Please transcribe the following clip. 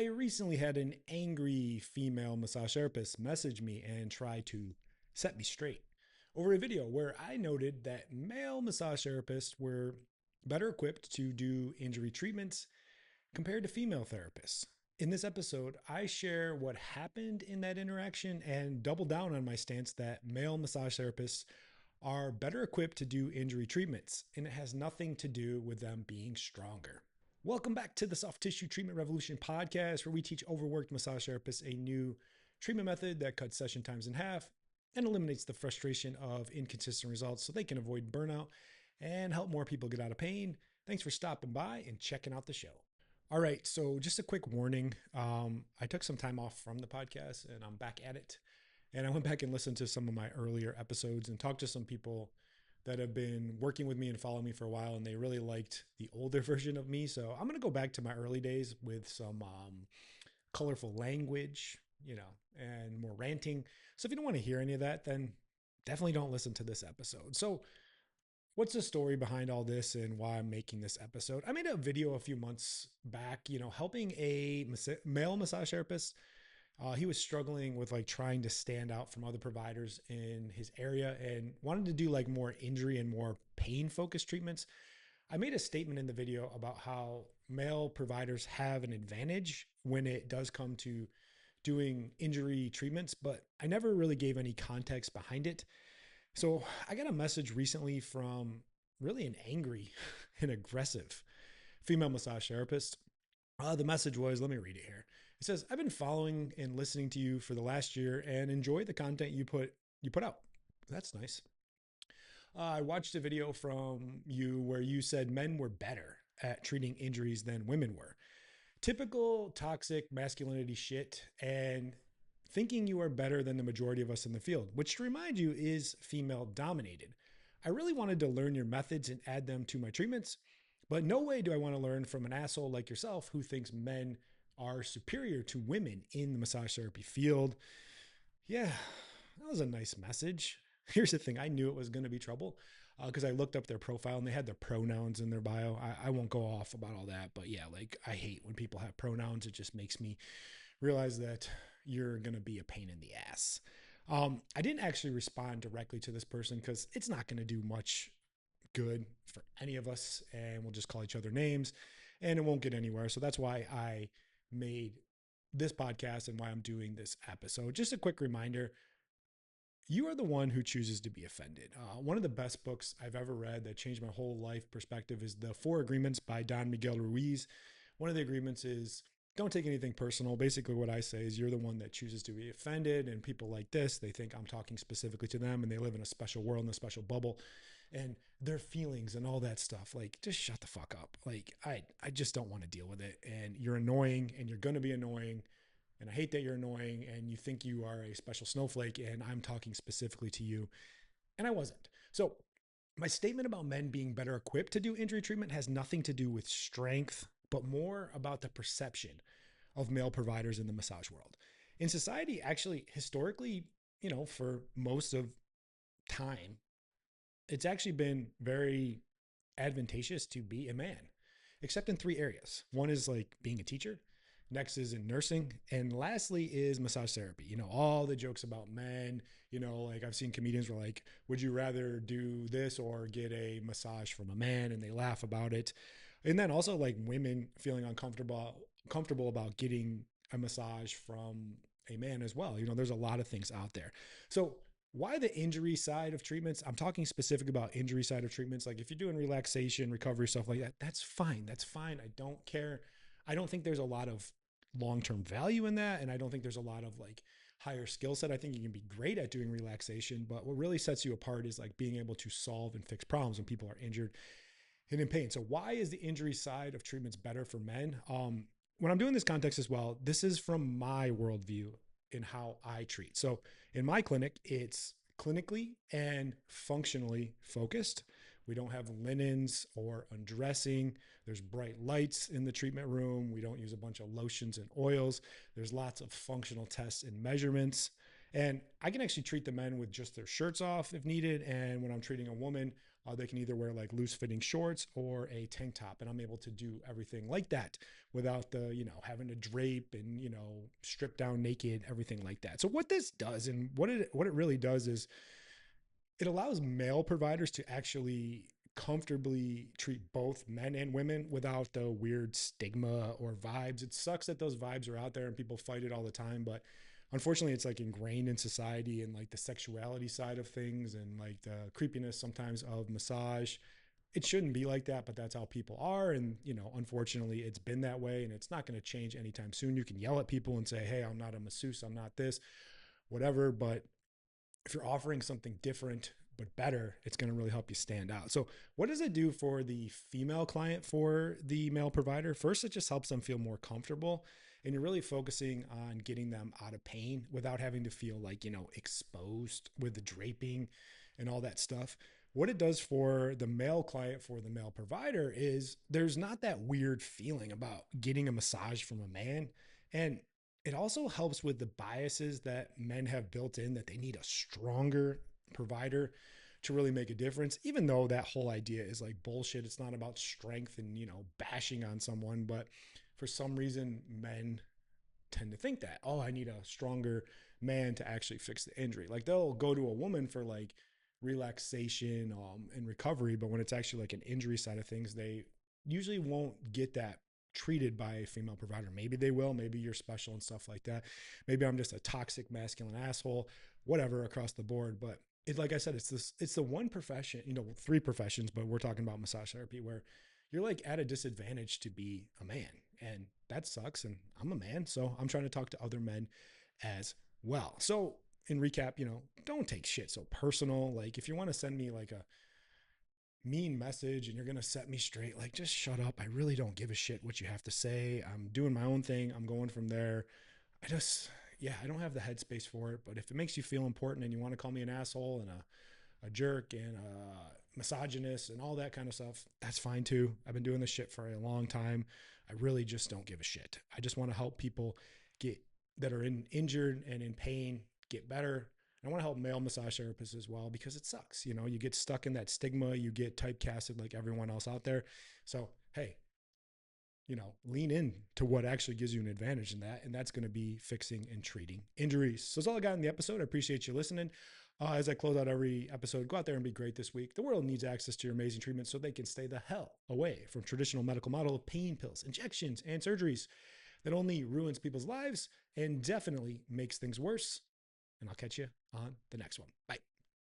I recently had an angry female massage therapist message me and try to set me straight over a video where I noted that male massage therapists were better equipped to do injury treatments compared to female therapists. In this episode, I share what happened in that interaction and double down on my stance that male massage therapists are better equipped to do injury treatments, and it has nothing to do with them being stronger. Welcome back to the Soft Tissue Treatment Revolution podcast, where we teach overworked massage therapists a new treatment method that cuts session times in half and eliminates the frustration of inconsistent results so they can avoid burnout and help more people get out of pain. Thanks for stopping by and checking out the show. All right, so just a quick warning. I took some time off from the podcast and I'm back at it. And I went back and listened to some of my earlier episodes and talked to some people that have been working with me and following me for a while, and they really liked the older version of me. So I'm going to go back to my early days with some colorful language, and more ranting. So if you don't want to hear any of that, then definitely don't listen to this episode. So what's the story behind all this and why I'm making this episode? I made a video a few months back, helping a male massage therapist. He was struggling with like trying to stand out from other providers in his area and wanted to do like more injury and more pain focused treatments. I made a statement in the video about how male providers have an advantage when it does come to doing injury treatments, but I never really gave any context behind it. So I got a message recently from really an angry and aggressive female massage therapist. The message was, let me read it here. It says, I've been following and listening to you for the last year and enjoy the content you put out. That's nice. I watched a video from you where you said men were better at treating injuries than women were. Typical toxic masculinity shit, and thinking you are better than the majority of us in the field, which to remind you is female dominated. I really wanted to learn your methods and add them to my treatments, but no way do I want to learn from an asshole like yourself who thinks men are superior to women in the massage therapy field. Yeah, that was a nice message. Here's the thing, I knew it was going to be trouble because I looked up their profile and they had their pronouns in their bio. I won't go off about all that, but yeah, like I hate when people have pronouns. It just makes me realize that you're going to be a pain in the ass. I didn't actually respond directly to this person because it's not going to do much good for any of us, and we'll just call each other names and it won't get anywhere. So that's why I made this podcast and why I'm doing this episode. Just a quick reminder, you are the one who chooses to be offended. One of the best books I've ever read that changed my whole life perspective is The Four Agreements by Don Miguel Ruiz. One of the agreements is don't take anything personal. Basically, what I say is you're the one that chooses to be offended, and people like this, they think I'm talking specifically to them, and they live in a special world, in a special bubble, and their feelings and all that stuff. Like, just shut the fuck up. Like, I just don't want to deal with it, and you're annoying, and you're going to be annoying, and I hate that you're annoying, and you think you are a special snowflake, and I'm talking specifically to you, and I wasn't. So my statement about men being better equipped to do injury treatment has nothing to do with strength, but more about the perception of male providers in the massage world. In society, actually, historically, for most of time, it's actually been very advantageous to be a man, except in three areas. One is like being a teacher. Next is in nursing. And lastly is massage therapy. All the jokes about men, like I've seen comedians were like, would you rather do this or get a massage from a man? And they laugh about it. And then also like women feeling comfortable about getting a massage from a man as well. There's a lot of things out there. So why the injury side of treatments? I'm talking specific about injury side of treatments. Like if you're doing relaxation, recovery, stuff like that, that's fine. That's fine. I don't care. I don't think there's a lot of long-term value in that. And I don't think there's a lot of like higher skill set. I think you can be great at doing relaxation, but what really sets you apart is like being able to solve and fix problems when people are injured and in pain. So why is the injury side of treatments better for men? When I'm doing this context as well, this is from my worldview in how I treat. So in my clinic, it's clinically and functionally focused. We don't have linens or undressing. There's bright lights in the treatment room. We don't use a bunch of lotions and oils. There's lots of functional tests and measurements. And I can actually treat the men with just their shirts off if needed. And when I'm treating a woman, They can either wear like loose fitting shorts or a tank top. And I'm able to do everything like that without the, having to drape and, strip down naked, everything like that. So what this does and what it really does is it allows male providers to actually comfortably treat both men and women without the weird stigma or vibes. It sucks that those vibes are out there and people fight it all the time, but unfortunately it's like ingrained in society, and like the sexuality side of things and like the creepiness sometimes of massage. It shouldn't be like that, but that's how people are. And, unfortunately it's been that way, and it's not going to change anytime soon. You can yell at people and say, hey, I'm not a masseuse, I'm not this, whatever. But if you're offering something different but better, it's going to really help you stand out. So what does it do for the female client for the male provider? First, it just helps them feel more comfortable, and you're really focusing on getting them out of pain without having to feel like, exposed with the draping and all that stuff. What it does for the male client for the male provider is there's not that weird feeling about getting a massage from a man. And it also helps with the biases that men have built in, that they need a stronger provider to really make a difference, even though that whole idea is like bullshit. It's not about strength and, bashing on someone, but for some reason men tend to think that, oh, I need a stronger man to actually fix the injury. Like they'll go to a woman for like relaxation and recovery, but when it's actually like an injury side of things, they usually won't get that treated by a female provider. Maybe they will, maybe you're special and stuff like that. Maybe I'm just a toxic masculine asshole, whatever, across the board. But it, like I said, it's the one profession, three professions, but we're talking about massage therapy, where you're like at a disadvantage to be a man. And that sucks. And I'm a man, so I'm trying to talk to other men as well. So in recap, don't take shit so personal. Like if you want to send me like a mean message and you're going to set me straight, like just shut up. I really don't give a shit what you have to say. I'm doing my own thing. I'm going from there. I don't have the headspace for it. But if it makes you feel important and you want to call me an asshole and a jerk and a misogynist and all that kind of stuff, that's fine too. I've been doing this shit for a long time. I really just don't give a shit. I just want to help people get that are injured and in pain get better. And I want to help male massage therapists as well, because it sucks. You get stuck in that stigma, you get typecasted like everyone else out there. So, hey, lean in to what actually gives you an advantage in that. And that's going to be fixing and treating injuries. So that's all I got in the episode. I appreciate you listening. As I close out every episode, go out there and be great this week. The world needs access to your amazing treatment so they can stay the hell away from traditional medical model of pain pills, injections, and surgeries that only ruins people's lives and definitely makes things worse. And I'll catch you on the next one. Bye.